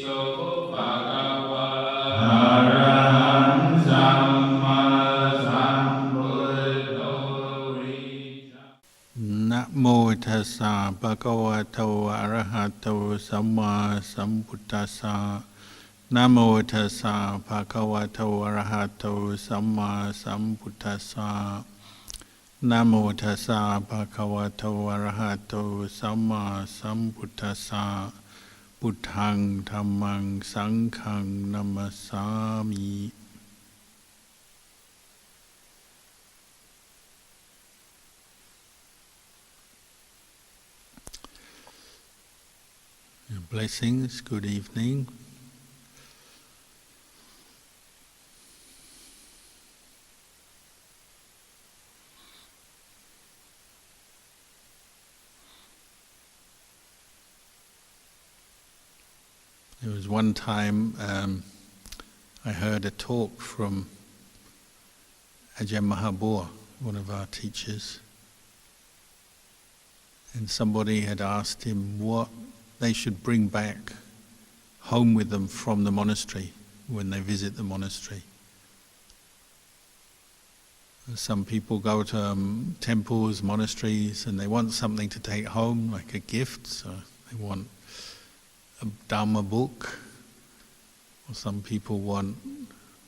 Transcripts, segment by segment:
นะโมตัสสะภะคะวะโตอะระหะโตสัมมาสัมพุทธัสสะนะโมตัสสะภะคะวะโตอะระหะโตสัมมาสัมพุทธัสสะนะโมตัสสะภะคะวะโตอะระหะโตสัมมาสัมพุทธัสสะพุทธังธัมมังสังฆังนัมมัสสามิ Blessings, good evening. There was one time I heard a talk from Ajahn Mahabua, one of our teachers, and somebody had asked him what they should bring back home with them from the monastery when they visit the monastery. Some people go to temples, monasteries, and they want something to take home, like a gift. So they want a Dhamma book, or some people want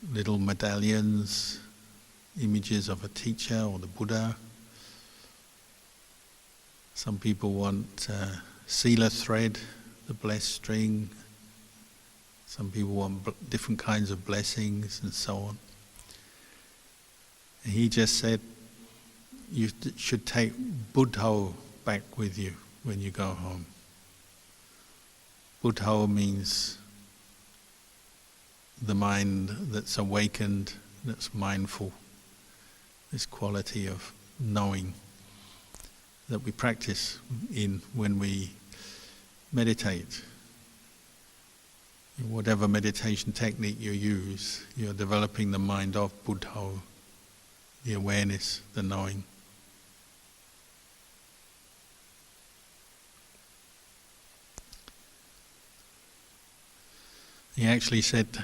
little medallions, images of a teacher or the Buddha. Some people want Sila thread, the blessed string. Some people want different kinds of blessings and so on. And he just said, you should take Buddha back with you when you go home. Buddha means the mind that's awakened, that's mindful, this quality of knowing that we practice in when we meditate. Whatever meditation technique you use, you're developing the mind of Buddha, the awareness, the knowing. He actually said you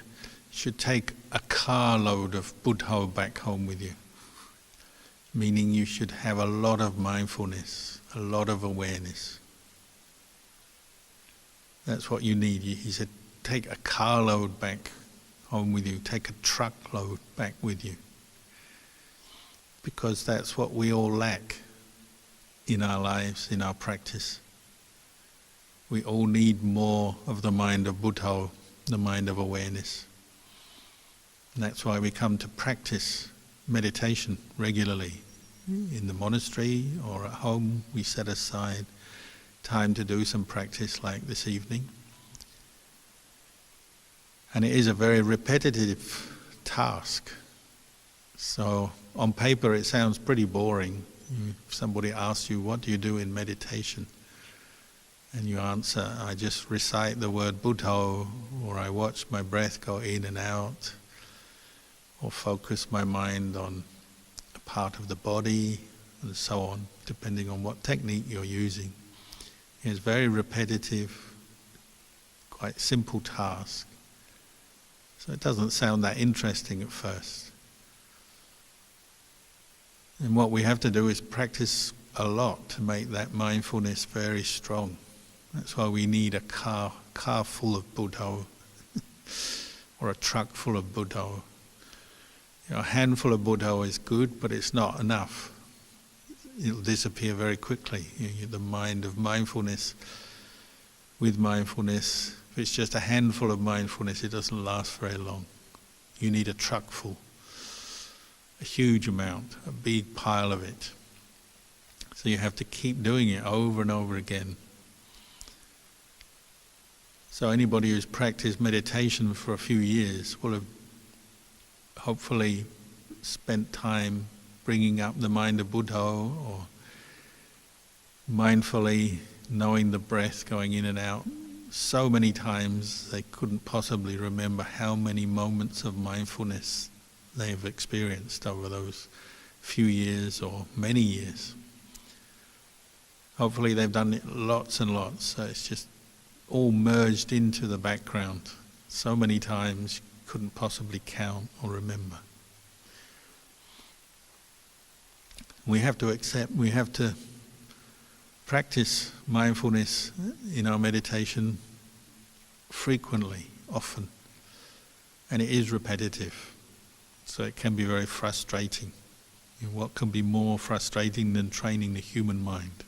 should take a carload of Buddha back home with you. Meaning you should have a lot of mindfulness, a lot of awareness. That's what you need. He said, take a carload back home with you, take a truckload back with you. Because that's what we all lack in our lives, in our practice. We all need more of the mind of Buddha, the mind of awareness. And that's why we come to practice meditation regularly. In the monastery or at home, we set aside time to do some practice like this evening. And it is a very repetitive task. So on paper it sounds pretty boring. If somebody asks you, what do you do in meditation? And you answer, I just recite the word Buddha, or I watch my breath go in and out, or focus my mind on a part of the body, and so on, depending on what technique you're using. It's very repetitive, quite simple task. So it doesn't sound that interesting at first. And what we have to do is practice a lot to make that mindfulness very strong. That's why we need a car full of Buddha, or a truck full of Buddha. A handful of Buddha is good, but it's not enough. It'll disappear very quickly. The mind of mindfulness, with mindfulness, if it's just a handful of mindfulness, it doesn't last very long. You need a truck full, a huge amount, a big pile of it. So you have to keep doing it over and over again. So anybody who's practiced meditation for a few years will have hopefully spent time bringing up the mind of Buddha, or mindfully knowing the breath going in and out so many times they couldn't possibly remember how many moments of mindfulness they've experienced over those few years or many years. Hopefully they've done it lots and lots, so it's just all merged into the background so many times you couldn't possibly count or remember. We have to practice mindfulness in our meditation frequently, often. And it is repetitive, so it can be very frustrating. What can be more frustrating than training the human mind?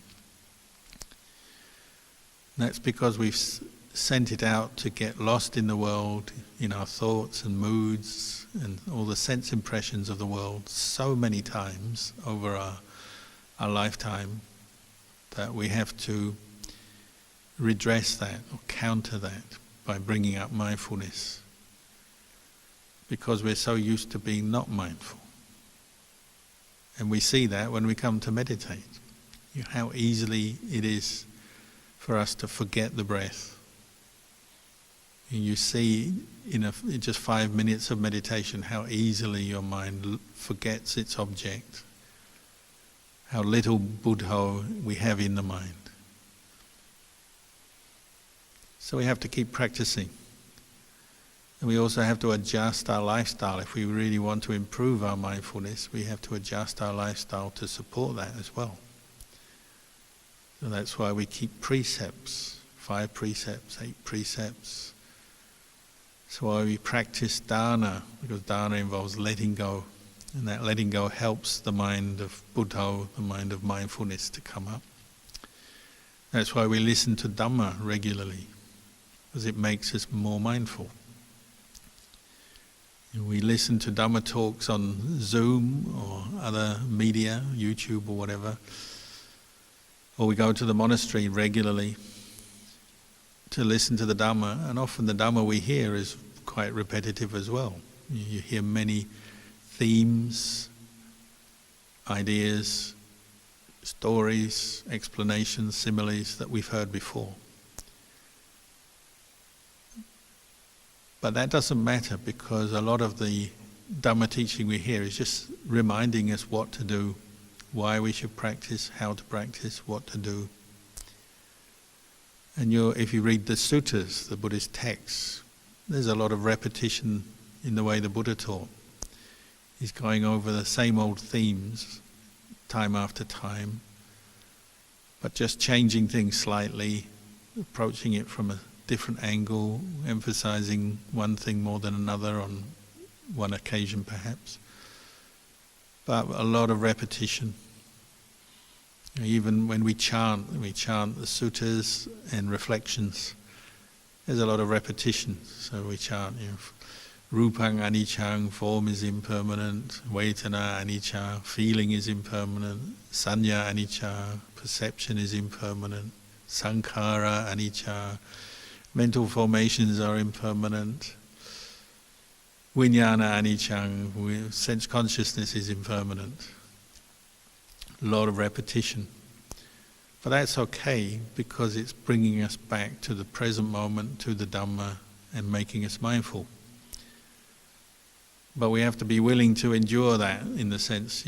And that's because we've sent it out to get lost in the world, in our thoughts and moods and all the sense impressions of the world so many times over our lifetime that we have to redress that or counter that by bringing up mindfulness, because we're so used to being not mindful. And we see that when we come to meditate, how easily it is for us to forget the breath. And you see in just 5 minutes of meditation how easily your mind forgets its object, how little Buddha we have in the mind. So we have to keep practicing. And we also have to adjust our lifestyle. If we really want to improve our mindfulness, we have to adjust our lifestyle to support that as well. So that's why we keep precepts, 5 precepts, 8 precepts. That's why we practice dana, because dana involves letting go. And that letting go helps the mind of Buddha, the mind of mindfulness to come up. That's why we listen to Dhamma regularly, because it makes us more mindful. We listen to Dhamma talks on Zoom or other media, YouTube or whatever, or we go to the monastery regularly to listen to the Dhamma, and often the Dhamma we hear is quite repetitive as well. You hear many themes, ideas, stories, explanations, similes that we've heard before. But that doesn't matter, because a lot of the Dhamma teaching we hear is just reminding us what to do, why we should practice, how to practice, what to do. And if you read the suttas, the Buddhist texts, there's a lot of repetition in the way the Buddha taught. He's going over the same old themes time after time, but just changing things slightly, approaching it from a different angle, emphasizing one thing more than another on one occasion perhaps. But a lot of repetition. Even when we chant the suttas and reflections, there's a lot of repetition. So we chant, Rupang anicca, form is impermanent, Vedana anicca, feeling is impermanent, Sanya anicca, perception is impermanent, Sankhara anicca, mental formations are impermanent, Vijnana anicca, sense consciousness is impermanent. A lot of repetition. But that's okay, because it's bringing us back to the present moment, to the Dhamma, and making us mindful. But we have to be willing to endure that, in the sense,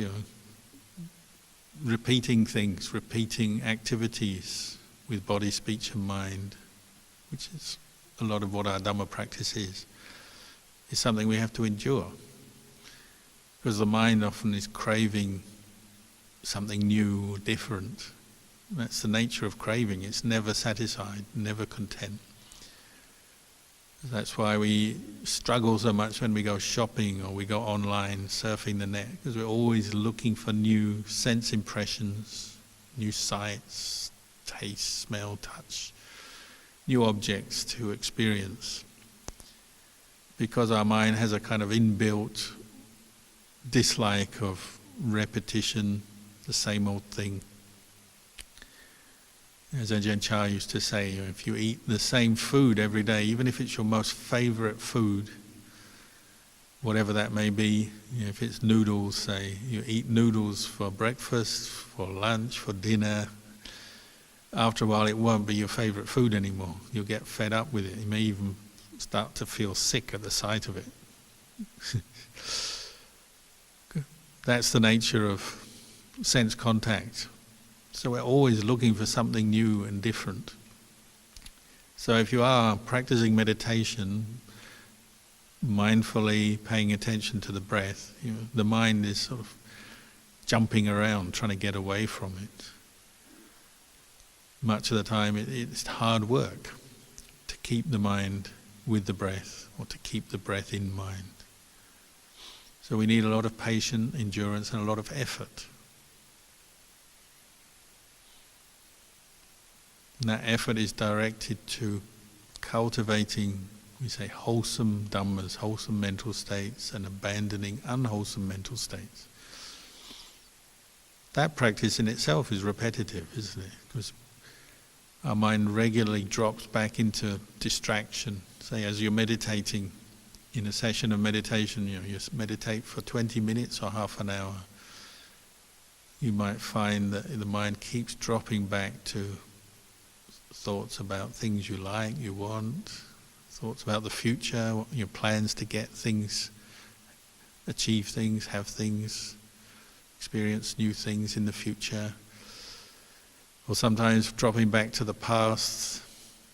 repeating things, repeating activities with body, speech and mind, which is a lot of what our Dhamma practice is something we have to endure. Because the mind often is craving something new or different. That's the nature of craving. It's never satisfied, never content. That's why we struggle so much when we go shopping or we go online surfing the net, because we're always looking for new sense impressions, new sights, taste, smell, touch, new objects to experience. Because our mind has a kind of inbuilt dislike of repetition, the same old thing. As Ajahn used to say, if you eat the same food every day, even if it's your most favourite food, whatever that may be, if it's noodles, say, you eat noodles for breakfast, for lunch, for dinner, after a while it won't be your favourite food anymore. You'll get fed up with it. You may even start to feel sick at the sight of it. That's the nature of sense contact. So we're always looking for something new and different. So if you are practicing meditation, mindfully paying attention to the breath, the mind is sort of jumping around, trying to get away from it. Much of the time it's hard work to keep the mind with the breath, or to keep the breath in mind. So we need a lot of patience, endurance, and a lot of effort. And that effort is directed to cultivating, we say, wholesome dhammas, wholesome mental states, and abandoning unwholesome mental states. That practice in itself is repetitive, isn't it? Because our mind regularly drops back into distraction. Say, as you're meditating, in a session of meditation, you meditate for 20 minutes or half an hour, you might find that the mind keeps dropping back to thoughts about things you like, you want, thoughts about the future, your plans to get things, achieve things, have things, experience new things in the future. Or sometimes dropping back to the past,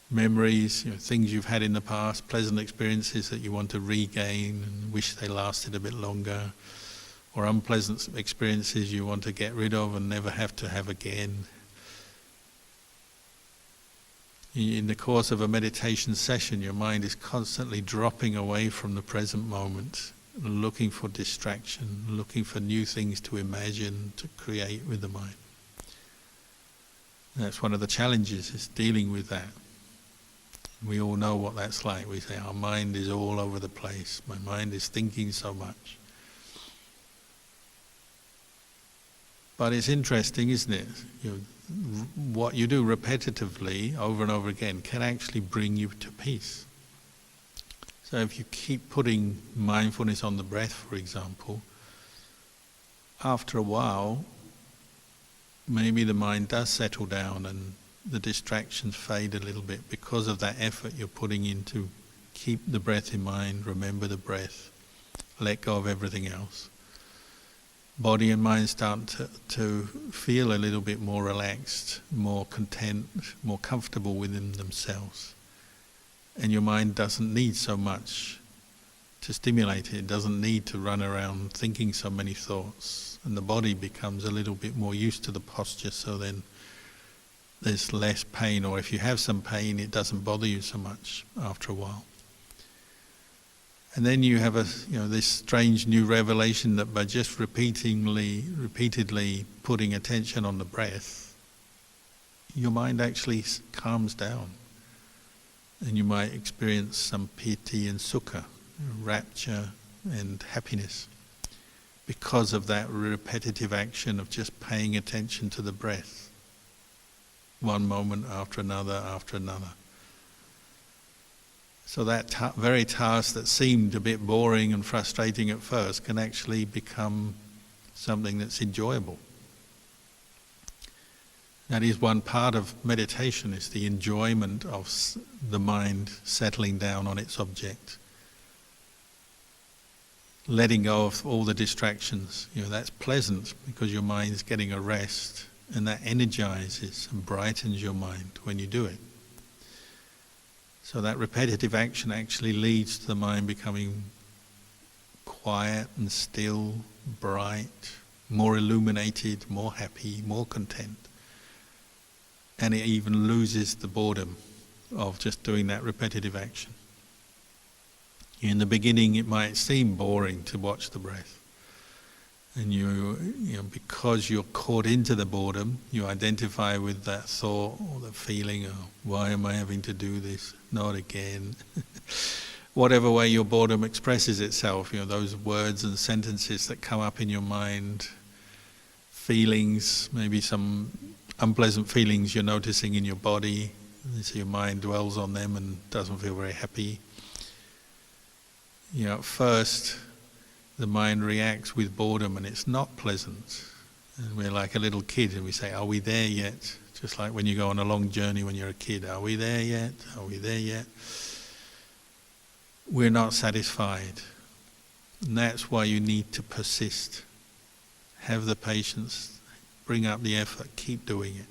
memories, things you've had in the past, pleasant experiences that you want to regain and wish they lasted a bit longer, or unpleasant experiences you want to get rid of and never have to have again. In the course of a meditation session, your mind is constantly dropping away from the present moment, looking for distraction, looking for new things to imagine, to create with the mind. That's one of the challenges, is dealing with that. We all know what that's like. We say, our mind is all over the place. My mind is thinking so much. But it's interesting, isn't it? What you do repetitively, over and over again, can actually bring you to peace. So if you keep putting mindfulness on the breath, for example, after a while, maybe the mind does settle down and the distractions fade a little bit because of that effort you're putting in to keep the breath in mind, remember the breath, let go of everything else. Body and mind start to feel a little bit more relaxed, more content, more comfortable within themselves. And your mind doesn't need so much to stimulate it. It doesn't need to run around thinking so many thoughts. And the body becomes a little bit more used to the posture, so then there's less pain, or if you have some pain, it doesn't bother you so much after a while. And then you have this strange new revelation that by just repeatedly putting attention on the breath, your mind actually calms down. And you might experience some piti and sukha, rapture and happiness, because of that repetitive action of just paying attention to the breath, one moment after another after another. So that very task that seemed a bit boring and frustrating at first can actually become something that's enjoyable. That is one part of meditation, is the enjoyment of the mind settling down on its object. Letting go of all the distractions, that's pleasant because your mind's getting a rest, and that energizes and brightens your mind when you do it. So that repetitive action actually leads to the mind becoming quiet and still, bright, more illuminated, more happy, more content. And it even loses the boredom of just doing that repetitive action. In the beginning it might seem boring to watch the breath. And because you're caught into the boredom, you identify with that thought or the feeling of, why am I having to do this? Not again. Whatever way your boredom expresses itself, those words and sentences that come up in your mind, feelings, maybe some unpleasant feelings you're noticing in your body, so your mind dwells on them and doesn't feel very happy. At first, the mind reacts with boredom and it's not pleasant. And we're like a little kid and we say, are we there yet? Just like when you go on a long journey when you're a kid, are we there yet? Are we there yet? We're not satisfied. And that's why you need to persist. Have the patience, bring up the effort, keep doing it.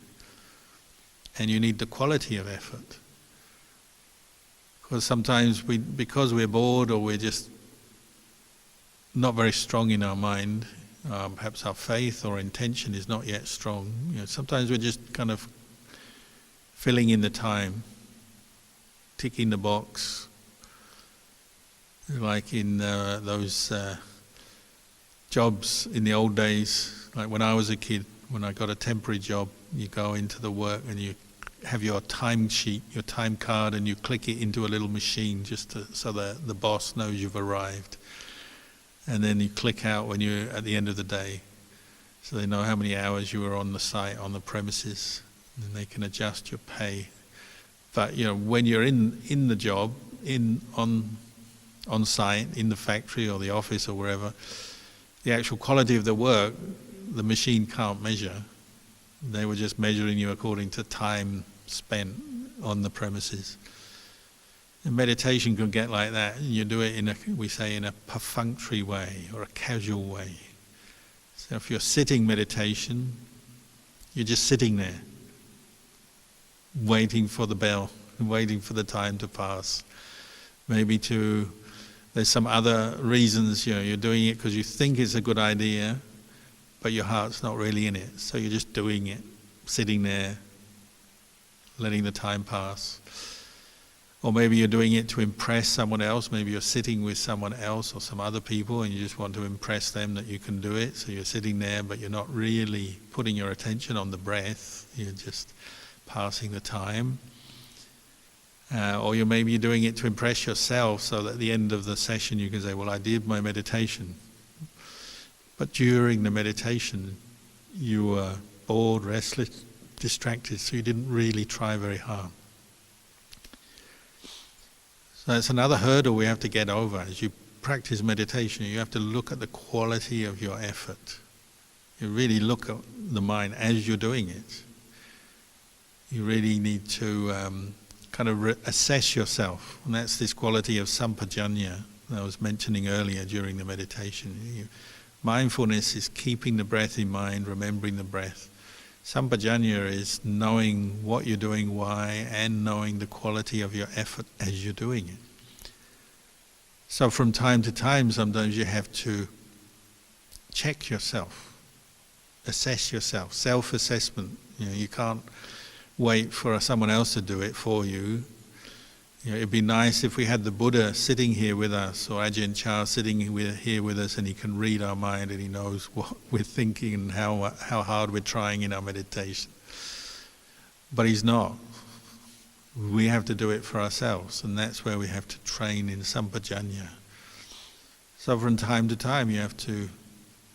And you need the quality of effort. Because sometimes because we're bored or we're just not very strong in our mind, perhaps our faith or intention is not yet strong. Sometimes we're just kind of filling in the time, ticking the box, like in those jobs in the old days, like when I was a kid, when I got a temporary job, you go into the work and you have your time sheet, your time card, and you click it into a little machine so that the boss knows you've arrived. And then you click out when you're at the end of the day, so they know how many hours you were on the site, on the premises, and they can adjust your pay. But when you're in the job, on site, in the factory or the office or wherever, the actual quality of the work, the machine can't measure. They were just measuring you according to time spent on the premises. And meditation can get like that. You do it in a perfunctory way or a casual way. So if you're sitting meditation, you're just sitting there, waiting for the bell, waiting for the time to pass. Maybe there's some other reasons, you're doing it because you think it's a good idea, but your heart's not really in it. So you're just doing it, sitting there, letting the time pass. Or maybe you're doing it to impress someone else. Maybe you're sitting with someone else or some other people and you just want to impress them that you can do it. So you're sitting there, but you're not really putting your attention on the breath. You're just passing the time. Or maybe you're doing it to impress yourself so that at the end of the session you can say, well, I did my meditation. But during the meditation, you were bored, restless, distracted, so you didn't really try very hard. So that's another hurdle we have to get over. As you practice meditation, you have to look at the quality of your effort. You really look at the mind as you're doing it. You really need to kind of assess yourself, and that's this quality of sampajanya that I was mentioning earlier during the meditation. Mindfulness is keeping the breath in mind, remembering the breath. Sampajanya is knowing what you're doing, why, and knowing the quality of your effort as you're doing it. So from time to time, sometimes you have to check yourself, assess yourself, self-assessment. You can't wait for someone else to do it for you. It'd be nice if we had the Buddha sitting here with us, or Ajahn Chah sitting here with us, and he can read our mind and he knows what we're thinking and how hard we're trying in our meditation. But he's not. We have to do it for ourselves, and that's where we have to train in sampajanya. So from time to time you have to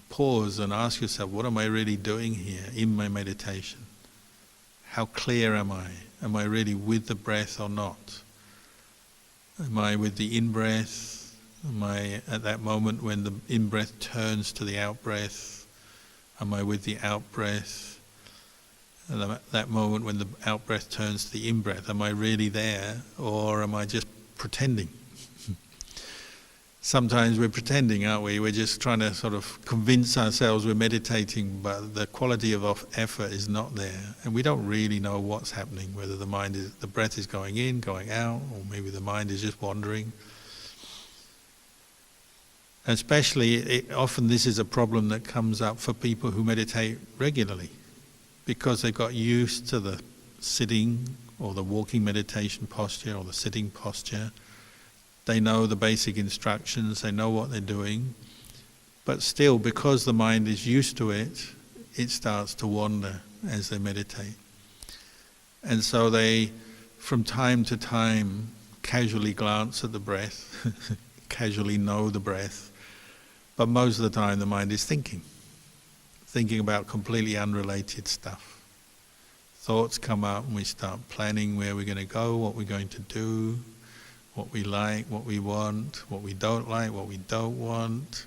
pause and ask yourself, what am I really doing here in my meditation? How clear am I? Am I really with the breath or not? Am I with the in-breath? Am I at that moment when the in-breath turns to the out-breath? Am I with the out-breath? And at that moment when the out-breath turns to the in-breath, am I really there, or am I just pretending? Sometimes we're pretending, aren't we? We're just trying to sort of convince ourselves we're meditating, but the quality of effort is not there. And we don't really know what's happening, whether the breath is going in, going out, or maybe the mind is just wandering. Especially, often this is a problem that comes up for people who meditate regularly, because they've got used to the sitting or the walking meditation posture or the sitting posture. They know the basic instructions, they know what they're doing, but still, because the mind is used to it, it starts to wander as they meditate. And so they, from time to time, casually glance at the breath, casually know the breath, but most of the time the mind is thinking about completely unrelated stuff. Thoughts come up and we start planning where we're going to go, what we're going to do, what we like, what we want, what we don't like, what we don't want.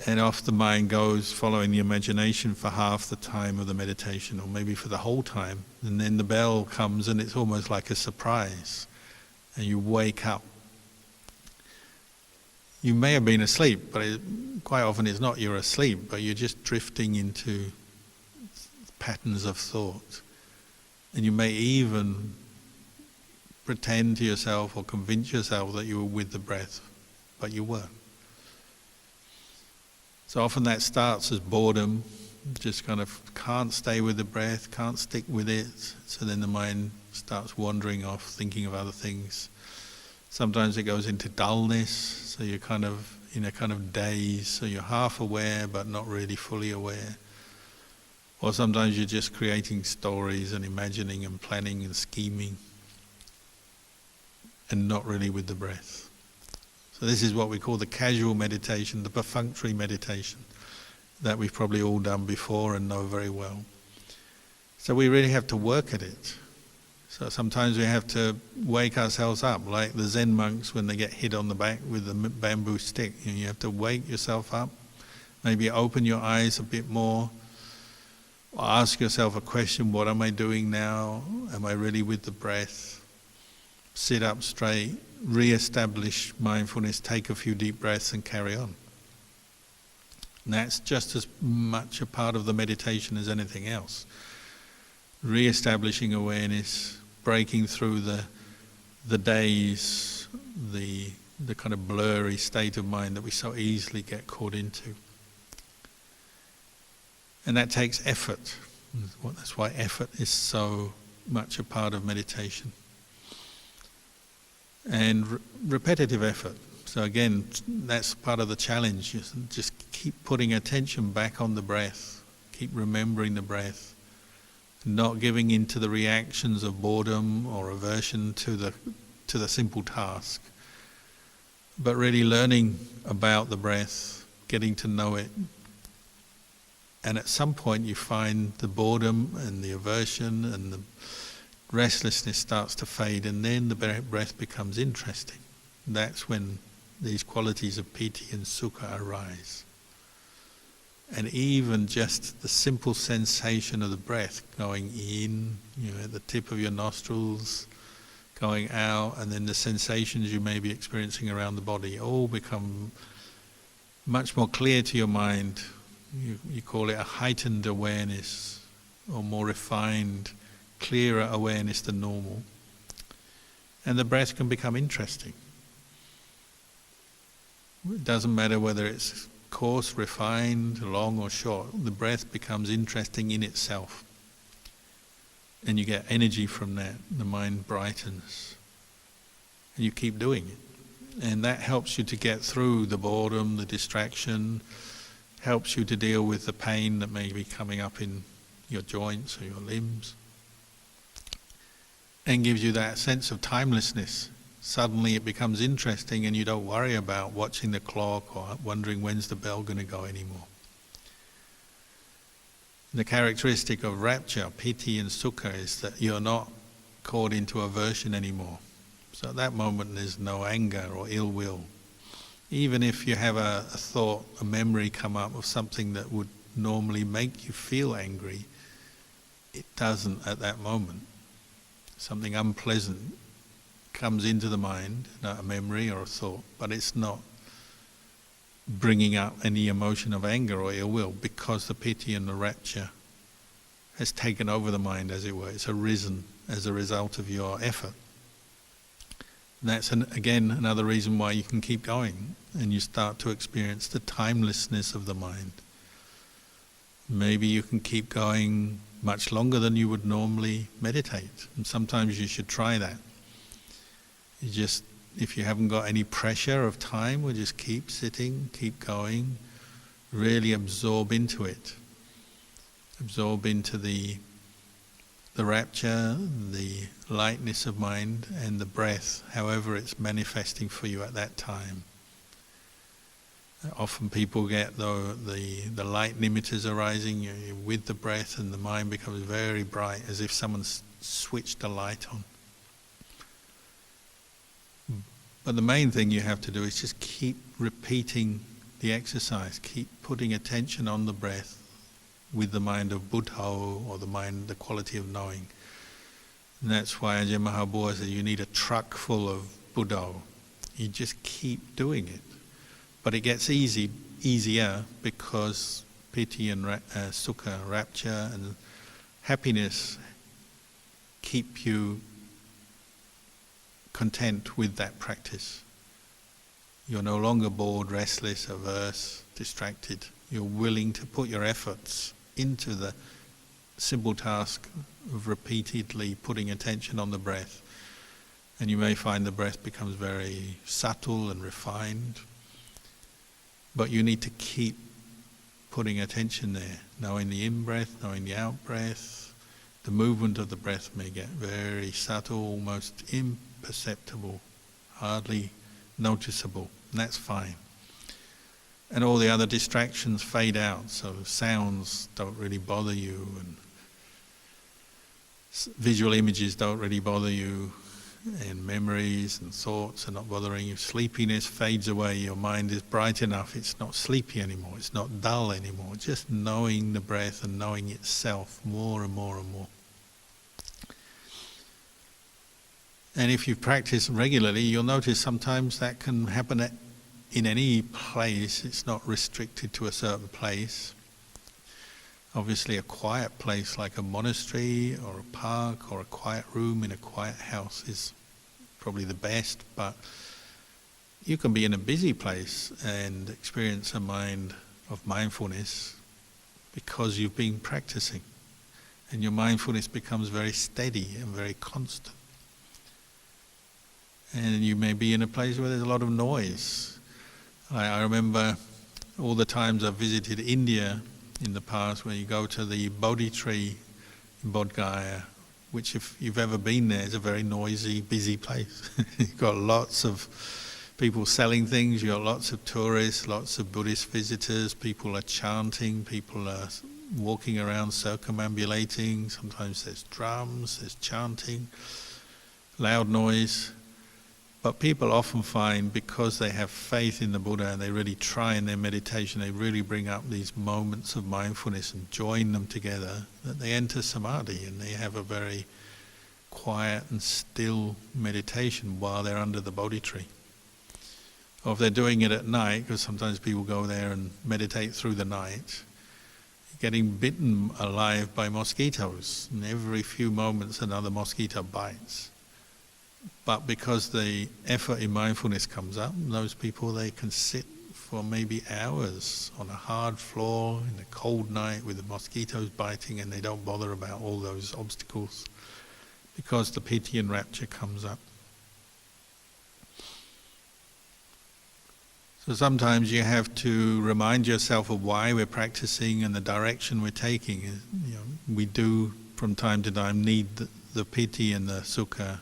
And off the mind goes following the imagination for half the time of the meditation, or maybe for the whole time. And then the bell comes and it's almost like a surprise. And you wake up. You may have been asleep, but quite often it's not you're asleep, but you're just drifting into patterns of thought. And you may even pretend to yourself or convince yourself that you were with the breath, but you weren't. So often that starts as boredom, just kind of can't stay with the breath, can't stick with it, so then the mind starts wandering off, thinking of other things. Sometimes it goes into dullness, so you're kind of in a kind of daze, so you're half aware but not really fully aware. Or sometimes you're just creating stories and imagining and planning and scheming and not really with the breath. So this is what we call the casual meditation, the perfunctory meditation that we've probably all done before and know very well. So we really have to work at it. So sometimes we have to wake ourselves up, like the Zen monks when they get hit on the back with the bamboo stick. You have to wake yourself up, maybe open your eyes a bit more, or ask yourself a question, what am I doing now? Am I really with the breath? Sit up straight, re-establish mindfulness, take a few deep breaths and carry on. And that's just as much a part of the meditation as anything else. Re-establishing awareness, breaking through the daze, the kind of blurry state of mind that we so easily get caught into. And that takes effort. That's why effort is so much a part of meditation. And repetitive effort. So again, that's part of the challenge. Just keep putting attention back on the breath. Keep remembering the breath. Not giving in to the reactions of boredom or aversion to the simple task. But really learning about the breath, getting to know it. And at some point you find the boredom and the aversion and the restlessness starts to fade, and then the breath becomes interesting. That's when these qualities of piti and sukha arise. And even just the simple sensation of the breath going in, at the tip of your nostrils, going out, and then the sensations you may be experiencing around the body all become much more clear to your mind. You call it a heightened awareness, or more refined, clearer awareness than normal. And the breath can become interesting. It doesn't matter whether it's coarse, refined, long or short, the breath becomes interesting in itself. And you get energy from that, the mind brightens. And you keep doing it. And that helps you to get through the boredom, the distraction, helps you to deal with the pain that may be coming up in your joints or your limbs. And gives you that sense of timelessness. Suddenly it becomes interesting and you don't worry about watching the clock or wondering when's the bell going to go anymore. The characteristic of rapture, piti and sukha, is that you're not caught into aversion anymore. So at that moment there's no anger or ill will. Even if you have a thought, a memory come up of something that would normally make you feel angry, it doesn't at that moment. Something unpleasant comes into the mind, not a memory or a thought, but it's not bringing up any emotion of anger or ill will, because the piti and the rapture has taken over the mind, as it were. It's arisen as a result of your effort. And that's again another reason why you can keep going and you start to experience the timelessness of the mind. Maybe you can keep going much longer than you would normally meditate, and sometimes you should try that. You just, if you haven't got any pressure of time, we'll just keep sitting, keep going, really absorb into it. Absorb into the rapture, the lightness of mind, and the breath, however it's manifesting for you at that time. Often people get the light nimittas arising with the breath, and the mind becomes very bright, as if someone's switched the light on. But the main thing you have to do is just keep repeating the exercise, keep putting attention on the breath with the mind of Buddho, or the quality of knowing. And that's why Ajahn Mahabua said you need a truck full of Buddho. You just keep doing it. But it gets easier because piti and sukha, rapture and happiness keep you content with that practice. You're no longer bored, restless, averse, distracted. You're willing to put your efforts into the simple task of repeatedly putting attention on the breath. And you may find the breath becomes very subtle and refined, but you need to keep putting attention there, knowing the in-breath, knowing the out-breath. The movement of the breath may get very subtle, almost imperceptible, hardly noticeable, and that's fine. And all the other distractions fade out, so sounds don't really bother you, and visual images don't really bother you, and memories and thoughts are not bothering you. Sleepiness fades away, your mind is bright enough, it's not sleepy anymore, it's not dull anymore, just knowing the breath and knowing itself more and more and more. And if you practice regularly, you'll notice sometimes that can happen in any place. It's not restricted to a certain place. Obviously a quiet place like a monastery or a park or a quiet room in a quiet house is probably the best, but you can be in a busy place and experience a mind of mindfulness because you've been practicing, and your mindfulness becomes very steady and very constant. And you may be in a place where there's a lot of noise. I remember all the times I've visited India in the past, where you go to the Bodhi tree in Bodh Gaya, which if you've ever been there, is a very noisy, busy place. You've got lots of people selling things, you've got lots of tourists, lots of Buddhist visitors, people are chanting, people are walking around circumambulating, sometimes there's drums, there's chanting, loud noise. But people often find, because they have faith in the Buddha and they really try in their meditation, they really bring up these moments of mindfulness and join them together, that they enter samadhi and they have a very quiet and still meditation while they're under the Bodhi tree. Or if they're doing it at night, because sometimes people go there and meditate through the night, getting bitten alive by mosquitoes, and every few moments another mosquito bites. But because the effort in mindfulness comes up, those people, they can sit for maybe hours on a hard floor in a cold night with the mosquitoes biting, and they don't bother about all those obstacles because the piti and rapture comes up. So sometimes you have to remind yourself of why we're practicing and the direction we're taking. We do from time to time need the piti and the sukha,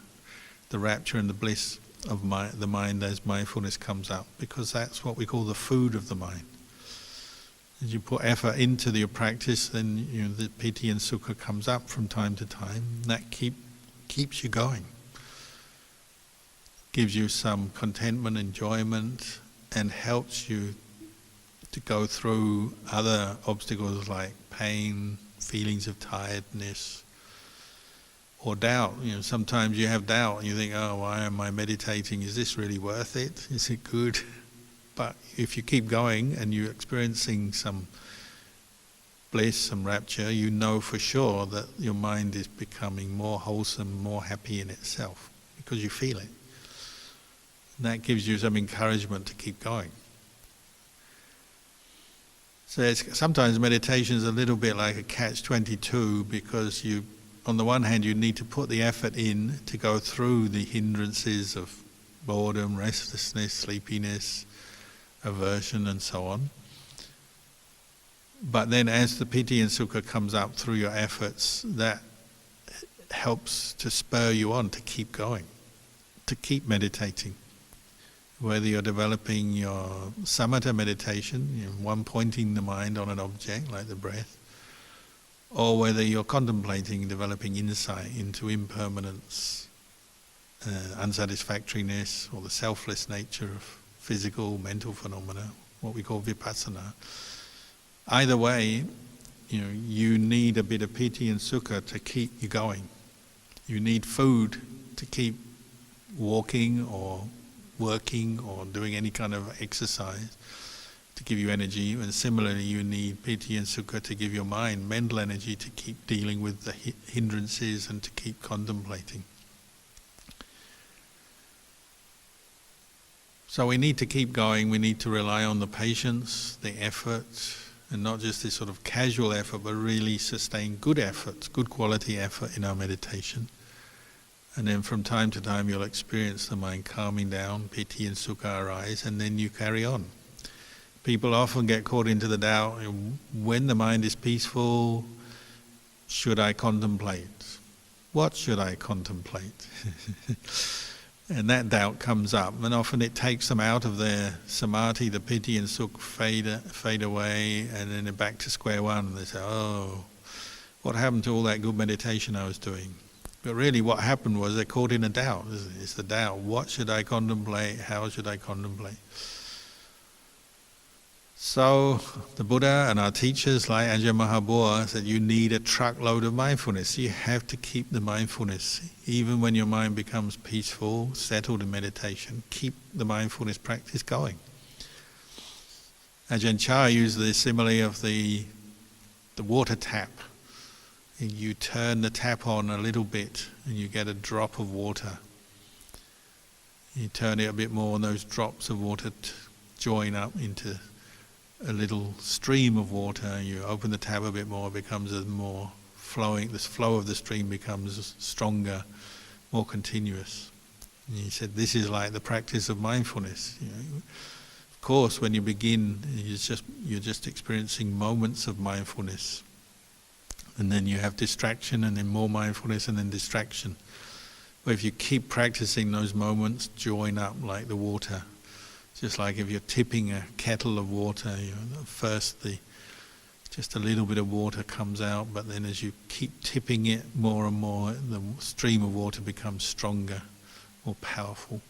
the rapture and the bliss of the mind as mindfulness comes up, because that's what we call the food of the mind. As you put effort into your practice, then the piti and sukha comes up from time to time. That keeps you going, gives you some contentment, enjoyment, and helps you to go through other obstacles like pain, feelings of tiredness, or doubt. Sometimes you have doubt and you think, oh, why am I meditating? Is this really worth it? Is it good? But if you keep going and you're experiencing some bliss, some rapture, you know for sure that your mind is becoming more wholesome, more happy in itself, because you feel it. And that gives you some encouragement to keep going. So sometimes meditation is a little bit like a catch-22, because on the one hand, you need to put the effort in to go through the hindrances of boredom, restlessness, sleepiness, aversion, and so on. But then as the piti and sukha comes up through your efforts, that helps to spur you on to keep going, to keep meditating. Whether you're developing your samatha meditation, one pointing the mind on an object like the breath, or whether you're contemplating, developing insight into impermanence, unsatisfactoriness, or the selfless nature of physical, mental phenomena, what we call vipassana. Either way, you need a bit of piti and sukha to keep you going. You need food to keep walking or working or doing any kind of exercise to give you energy, and similarly you need piti and sukha to give your mind mental energy to keep dealing with the hindrances and to keep contemplating. So we need to keep going, we need to rely on the patience, the effort, and not just this sort of casual effort, but really sustain good efforts, good quality effort in our meditation. And then from time to time you'll experience the mind calming down, piti and sukha arise, and then you carry on. People often get caught into the doubt, when the mind is peaceful, should I contemplate? What should I contemplate? And that doubt comes up, and often it takes them out of their samadhi, the piti and sukha fade away, and then they're back to square one, and they say, oh, what happened to all that good meditation I was doing? But really what happened was they're caught in a doubt. It's the doubt, what should I contemplate, how should I contemplate? So the Buddha and our teachers like Ajahn Mahabua said you need a truckload of mindfulness. You have to keep the mindfulness. Even when your mind becomes peaceful, settled in meditation, keep the mindfulness practice going. Ajahn Chah used the simile of the water tap. You turn the tap on a little bit and you get a drop of water. You turn it a bit more and those drops of water join up into a little stream of water. You open the tap a bit more, it becomes more flowing, this flow of the stream becomes stronger, more continuous. And he said this is like the practice of mindfulness. Of course when you begin you're just experiencing moments of mindfulness, and then you have distraction, and then more mindfulness, and then distraction. But if you keep practicing, those moments join up like the water. Just like if you're tipping a kettle of water, first just a little bit of water comes out, but then as you keep tipping it more and more, the stream of water becomes stronger, more powerful.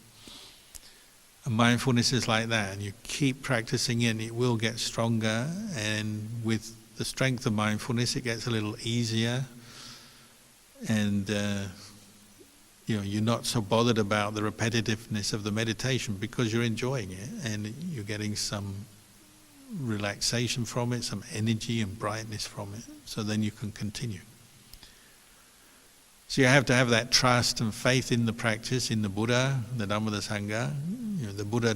And mindfulness is like that, and you keep practicing it, and it will get stronger, and with the strength of mindfulness, it gets a little easier, and you're not so bothered about the repetitiveness of the meditation because you're enjoying it and you're getting some relaxation from it, some energy and brightness from it. So then you can continue. So you have to have that trust and faith in the practice, in the Buddha, the Dhamma, the Sangha. The Buddha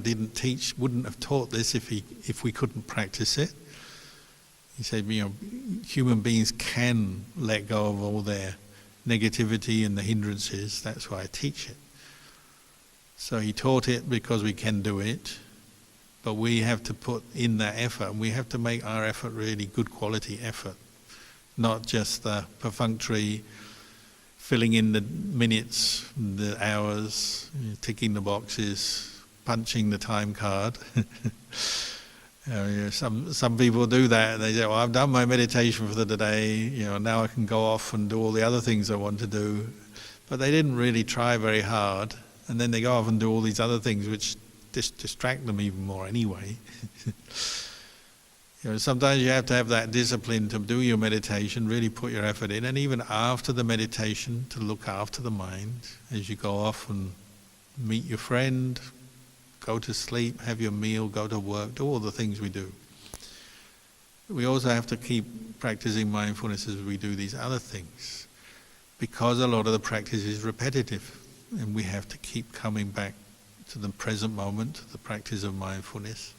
wouldn't have taught this if we couldn't practice it. He said, human beings can let go of all their negativity and the hindrances. That's why I teach it. So he taught it because we can do it, but we have to put in that effort, and we have to make our effort really good quality effort, not just the perfunctory filling in the minutes, the hours, ticking the boxes, punching the time card. Some people do that. They say, well, I've done my meditation for the day, now I can go off and do all the other things I want to do. But they didn't really try very hard, and then they go off and do all these other things which distract them even more anyway. Sometimes you have to have that discipline to do your meditation, really put your effort in, and even after the meditation to look after the mind as you go off and meet your friend, go to sleep, have your meal, go to work, do all the things we do. We also have to keep practicing mindfulness as we do these other things, because a lot of the practice is repetitive, and we have to keep coming back to the present moment, to the practice of mindfulness.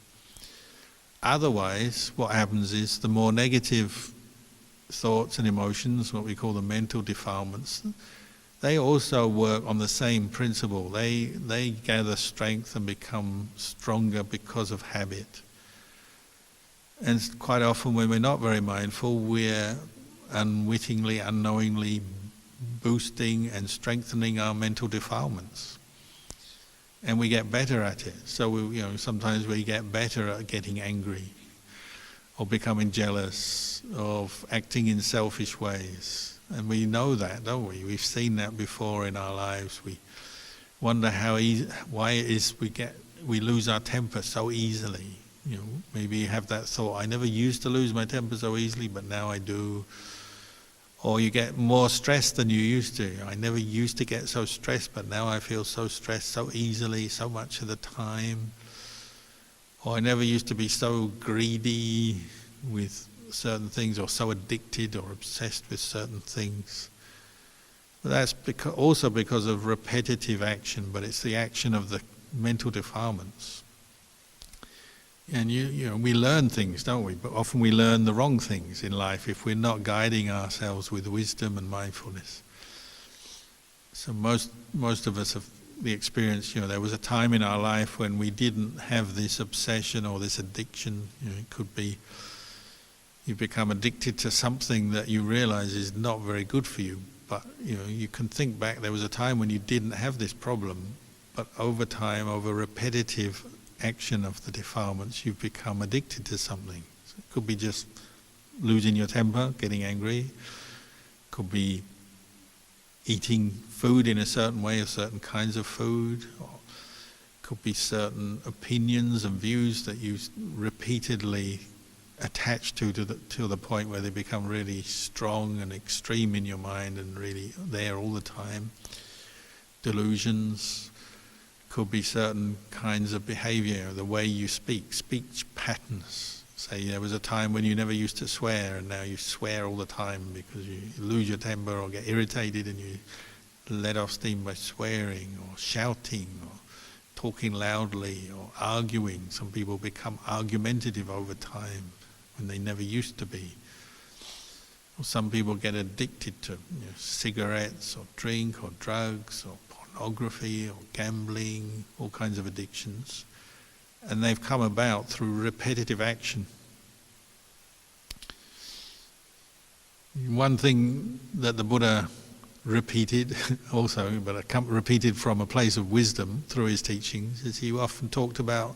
Otherwise, what happens is the more negative thoughts and emotions, what we call the mental defilements, they also work on the same principle. They gather strength and become stronger because of habit. And quite often when we're not very mindful, we're unwittingly, unknowingly boosting and strengthening our mental defilements. And we get better at it. So sometimes we get better at getting angry, or becoming jealous, of acting in selfish ways. And we know that, don't we? We've seen that before in our lives. We wonder why it is we lose our temper so easily. Maybe you have that thought, I never used to lose my temper so easily, but now I do. Or you get more stressed than you used to. I never used to get so stressed, but now I feel so stressed so easily, so much of the time. Or I never used to be so greedy with certain things, or so addicted or obsessed with certain things. But that's also because of repetitive action, but it's the action of the mental defilements. And you know, we learn things, don't we? But often we learn the wrong things in life if we're not guiding ourselves with wisdom and mindfulness. So most of us have the experience, you know, there was a time in our life when we didn't have this obsession or this addiction. You know, it could be you become addicted to something that you realize is not very good for you. But you know, you can think back, there was a time when you didn't have this problem, but over time, over repetitive action of the defilements, you've become addicted to something. So it could be just losing your temper, getting angry. It could be eating food in a certain way, or certain kinds of food. Or it could be certain opinions and views that you repeatedly attach to the point where they become really strong and extreme in your mind and really there all the time. Delusions. Could be certain kinds of behavior, the way you speak, speech patterns. Say there was a time when you never used to swear and now you swear all the time because you lose your temper or get irritated and you let off steam by swearing or shouting or talking loudly or arguing. Some people become argumentative over time when they never used to be. Or some people get addicted to cigarettes or drink or drugs or pornography or gambling, all kinds of addictions. And they've come about through repetitive action. One thing that the Buddha repeated also, but repeated from a place of wisdom through his teachings, is he often talked about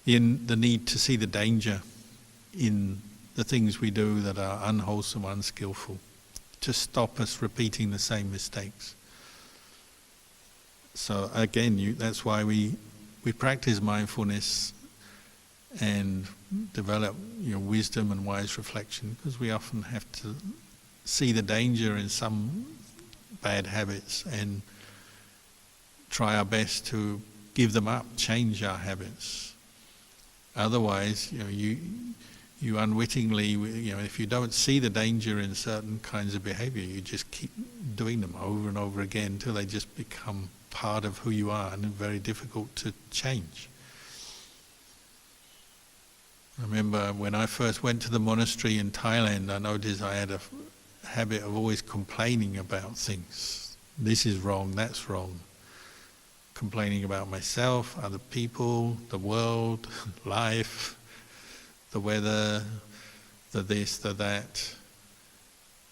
the need to see the danger in the things we do that are unwholesome, unskillful, to stop us repeating the same mistakes. So again, that's why we practice mindfulness and develop wisdom and wise reflection, because we often have to see the danger in some bad habits and try our best to give them up, change our habits. Otherwise, you unwittingly, if you don't see the danger in certain kinds of behavior, you just keep doing them over and over again until they just become part of who you are and very difficult to change. I remember when I first went to the monastery in Thailand, I noticed I had a habit of always complaining about things. This is wrong, that's wrong. Complaining about myself, other people, the world, life, the weather, the this, the that.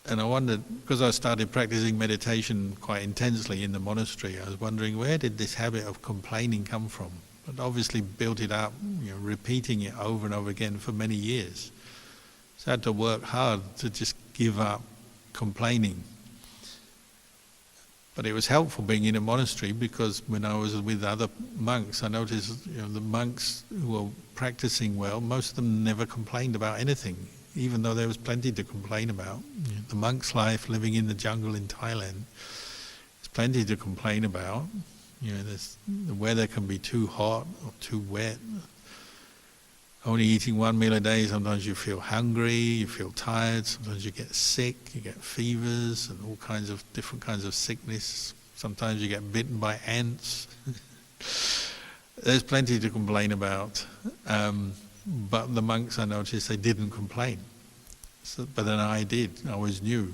And I wondered, because I started practicing meditation quite intensely in the monastery, I was wondering, where did this habit of complaining come from? But obviously built it up, repeating it over and over again for many years. So I had to work hard to just give up complaining. But it was helpful being in a monastery, because when I was with other monks, I noticed the monks who were practicing well, most of them never complained about anything, even though there was plenty to complain about. The monk's life living in the jungle in Thailand, there's plenty to complain about. The weather can be too hot or too wet. Only eating one meal a day, sometimes you feel hungry, you feel tired, sometimes you get sick, you get fevers and all kinds of different kinds of sickness. Sometimes you get bitten by ants. There's plenty to complain about. But the monks, I noticed, they didn't complain. But then I did, I was new.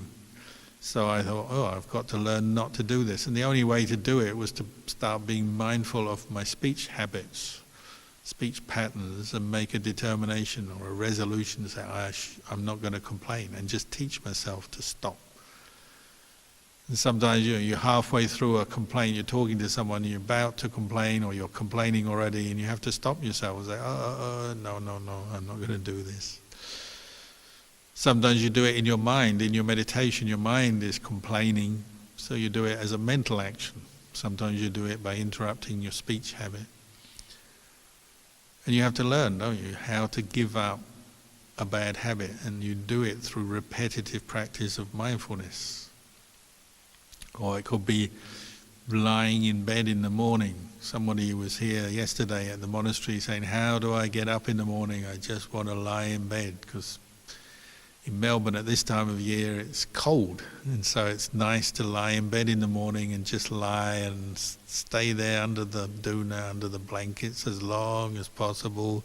So I thought, I've got to learn not to do this. And the only way to do it was to start being mindful of my speech habits, speech patterns, and make a determination or a resolution to say, I'm not going to complain, and just teach myself to stop. And sometimes you're halfway through a complaint, you're talking to someone, you're about to complain, or you're complaining already, and you have to stop yourself and say, no, I'm not going to do this. Sometimes you do it in your mind, in your meditation, your mind is complaining, so you do it as a mental action. Sometimes you do it by interrupting your speech habit. And you have to learn, don't you, how to give up a bad habit, and you do it through repetitive practice of mindfulness. Or it could be lying in bed in the morning. Somebody was here yesterday at the monastery saying, how do I get up in the morning? I just want to lie in bed, because In Melbourne at this time of year it's cold, and so it's nice to lie in bed in the morning and just lie and stay there under the doona, under the blankets as long as possible.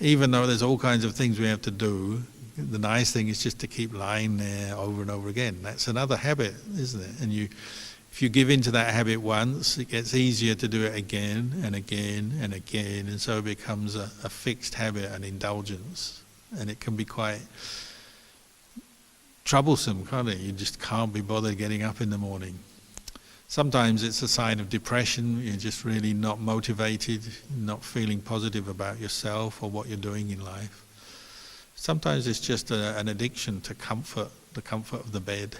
Even though there's all kinds of things we have to do, the nice thing is just to keep lying there over and over again. That's another habit, isn't it? And if you give in to that habit once, it gets easier to do it again and again and again, and so it becomes a fixed habit, an indulgence, and it can be quite troublesome, can't it? You just can't be bothered getting up in the morning. Sometimes it's a sign of depression. You're just really not motivated, not feeling positive about yourself or what you're doing in life. Sometimes it's just an addiction to comfort, the comfort of the bed.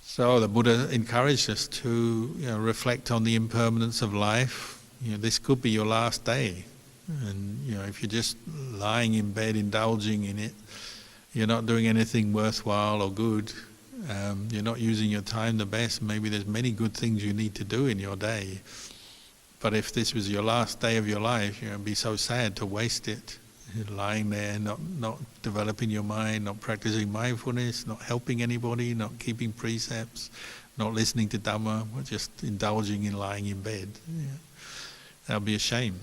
So the Buddha encouraged us to reflect on the impermanence of life. This could be your last day, and if you're just lying in bed indulging in it, you're not doing anything worthwhile or good. You're not using your time the best. Maybe there's many good things you need to do in your day. But if this was your last day of your life, it'd be so sad to waste it. Lying there, not developing your mind, not practicing mindfulness, not helping anybody, not keeping precepts, not listening to Dhamma, but just indulging in lying in bed. That would be a shame.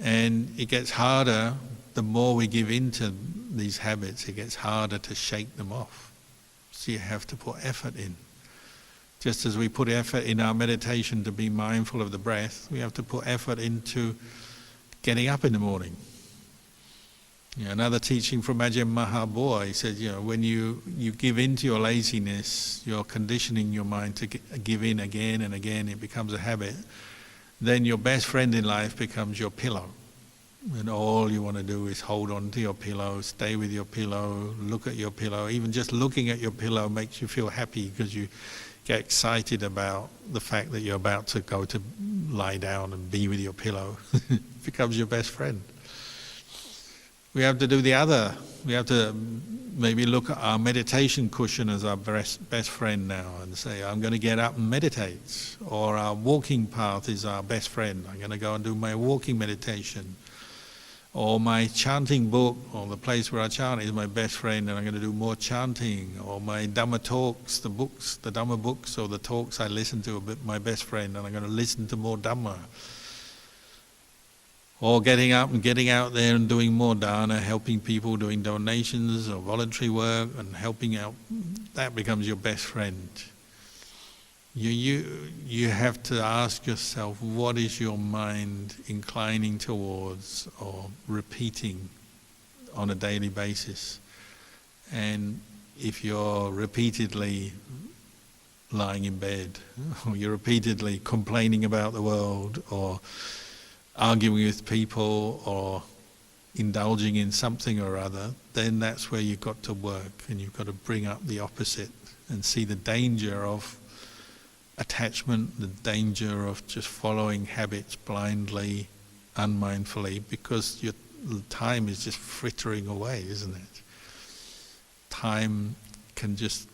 And it gets harder, the more we give into these habits, it gets harder to shake them off. So you have to put effort in. Just as we put effort in our meditation to be mindful of the breath, we have to put effort into getting up in the morning. Another teaching from Ajahn Mahabua, he said, when you give into your laziness, you're conditioning your mind to give in again and again, it becomes a habit, then your best friend in life becomes your pillow. And all you want to do is hold on to your pillow, stay with your pillow, look at your pillow. Even just looking at your pillow makes you feel happy because you get excited about the fact that you're about to go to lie down and be with your pillow. It becomes your best friend. We have to do the other. We have to maybe look at our meditation cushion as our best friend now and say, I'm going to get up and meditate. Or our walking path is our best friend. I'm going to go and do my walking meditation. Or my chanting book, or the place where I chant is my best friend and I'm going to do more chanting. Or my Dhamma talks, the Dhamma books or the talks I listen to are my best friend and I'm going to listen to more Dhamma. Or getting up and getting out there and doing more dana, helping people, doing donations or voluntary work and helping out, that becomes your best friend. You have to ask yourself, what is your mind inclining towards or repeating on a daily basis? And if you're repeatedly lying in bed, or you're repeatedly complaining about the world, or arguing with people, or indulging in something or other, then that's where you've got to work, and you've got to bring up the opposite and see the danger of attachment, the danger of just following habits blindly, unmindfully, because your time is just frittering away, isn't it? Time can just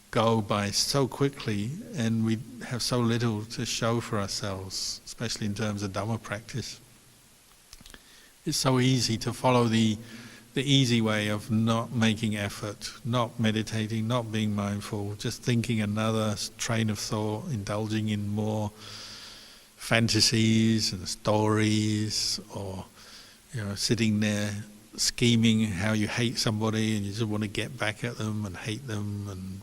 go by so quickly and we have so little to show for ourselves, especially in terms of Dhamma practice. It's so easy to follow the easy way of not making effort, not meditating, not being mindful, just thinking another train of thought, indulging in more fantasies and stories, or sitting there scheming how you hate somebody and you just want to get back at them and hate them, and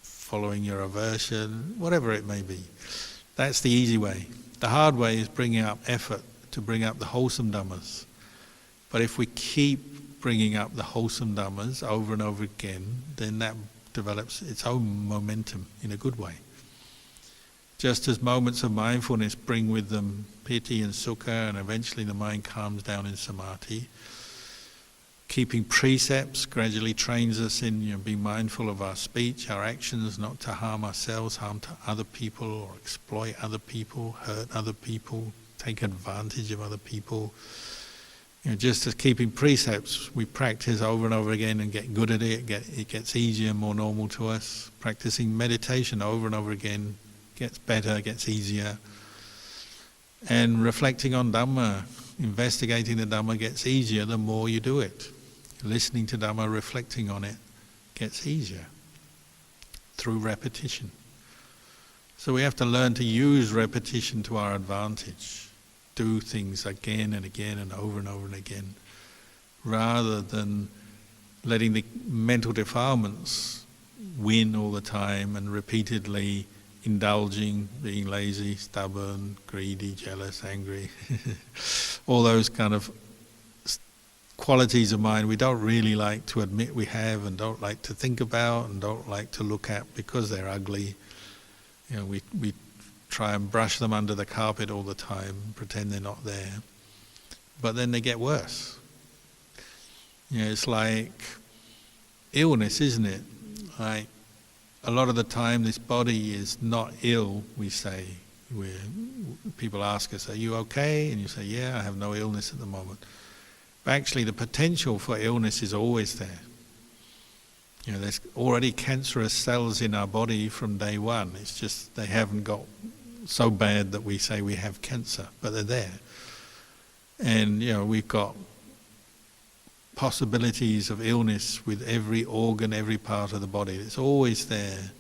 following your aversion, whatever it may be. That's the easy way. The hard way is bringing up effort to bring up the wholesome Dhammas. But if we keep bringing up the wholesome Dhammas over and over again, then that develops its own momentum in a good way. Just as moments of mindfulness bring with them piti and sukha, and eventually the mind calms down in samadhi, keeping precepts gradually trains us in being mindful of our speech, our actions, not to harm ourselves, harm to other people, or exploit other people, hurt other people, take advantage of other people. Just as keeping precepts, we practice over and over again and get good at it. It gets easier, more normal to us. Practicing meditation over and over again gets better, gets easier. And reflecting on Dhamma, investigating the Dhamma gets easier the more you do it. listening to Dhamma, reflecting on it, gets easier through repetition. So we have to learn to use repetition to our advantage. Do things again and again and over and again, rather than letting the mental defilements win all the time and repeatedly indulging, being lazy, stubborn, greedy, jealous, angry, all those kind of qualities of mind we don't really like to admit we have and don't like to think about and don't like to look at because they're ugly. You know, we try and brush them under the carpet all the time, pretend they're not there. But then they get worse. You know, it's like illness, isn't it? Like a lot of the time this body is not ill, we say. People ask us, are you okay? And you say, yeah, I have no illness at the moment. But actually the potential for illness is always there. You know, there's already cancerous cells in our body from day one. It's just they haven't got so bad that we say we have cancer, but they're there. And, you know, we've got possibilities of illness with every organ, every part of the body. It's always there.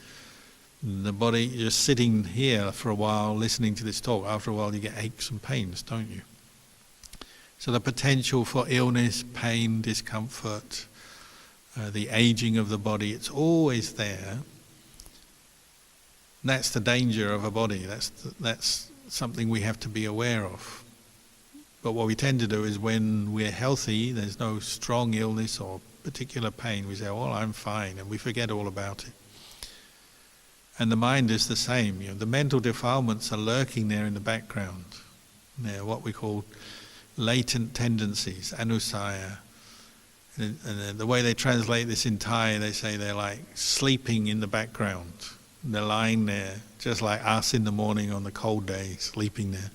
The body, you're sitting here for a while listening to this talk. After a while you get aches and pains, don't you? So the potential for illness, pain, discomfort, the aging of the body, it's always there. That's the danger of a body. That's something we have to be aware of. But what we tend to do is when we're healthy, there's no strong illness or particular pain, we say, well, I'm fine, and we forget all about it. And the mind is the same. You know, the mental defilements are lurking there in the background. They're what we call latent tendencies, anusaya. And the way they translate this in Thai, they say they're like sleeping in the background. They're lying there, just like us in the morning on the cold day, sleeping there.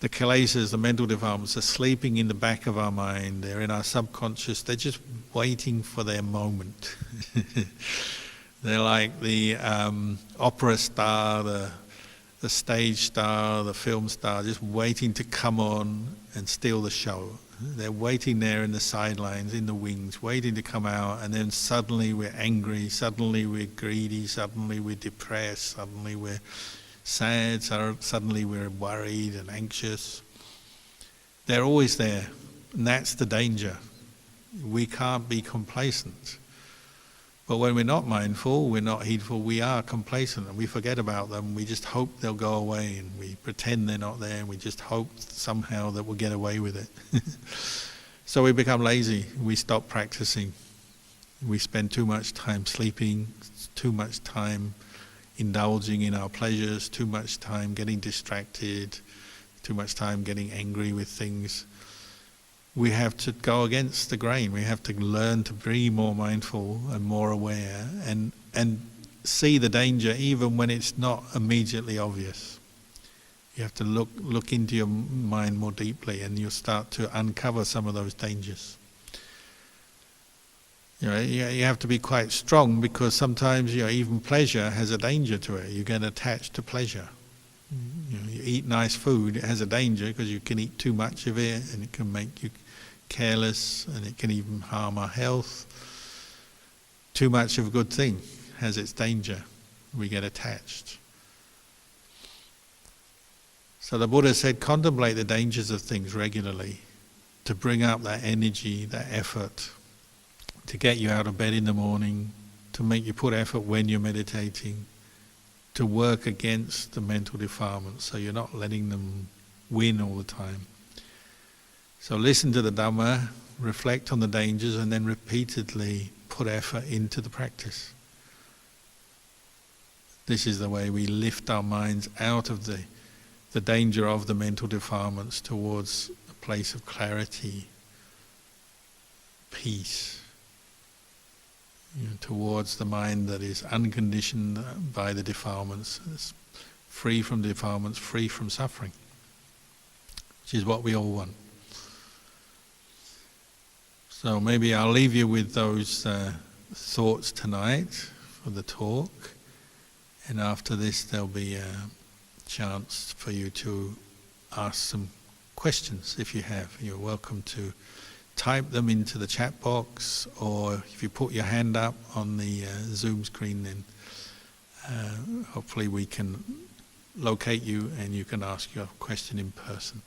The kilesas, the mental defilements, are sleeping in the back of our mind. They're in our subconscious. They're just waiting for their moment. They're like the opera star, the stage star, the film star, just waiting to come on and steal the show. They're waiting there in the sidelines, in the wings, waiting to come out, and then suddenly we're angry, suddenly we're greedy, suddenly we're depressed, suddenly we're sad, suddenly we're worried and anxious. They're always there, and that's the danger. We can't be complacent. But when we're not mindful, we're not heedful, we are complacent and we forget about them. We just hope they'll go away and we pretend they're not there and we just hope somehow that we'll get away with it. So we become lazy, we stop practicing. We spend too much time sleeping, too much time indulging in our pleasures, too much time getting distracted, too much time getting angry with things. We have to go against the grain. We have to learn to be more mindful and more aware and see the danger even when it's not immediately obvious. You have to look into your mind more deeply and you'll start to uncover some of those dangers. You know, you have to be quite strong because sometimes, you know, even pleasure has a danger to it. You get attached to pleasure. You know, you eat nice food, it has a danger because you can eat too much of it and it can make you careless and it can even harm our health. Too much of a good thing has its danger. We get attached. So the Buddha said, contemplate the dangers of things regularly to bring up that energy, that effort, to get you out of bed in the morning, to make you put effort when you're meditating, to work against the mental defilements so you're not letting them win all the time. So listen to the Dhamma, reflect on the dangers, and then repeatedly put effort into the practice. This is the way we lift our minds out of the danger of the mental defilements towards a place of clarity, peace, towards the mind that is unconditioned by the defilements, free from defilements, free from suffering, which is what we all want. So maybe I'll leave you with those thoughts tonight for the talk, and after this there'll be a chance for you to ask some questions if you have. You're welcome to type them into the chat box, or if you put your hand up on the Zoom screen, then hopefully we can locate you and you can ask your question in person.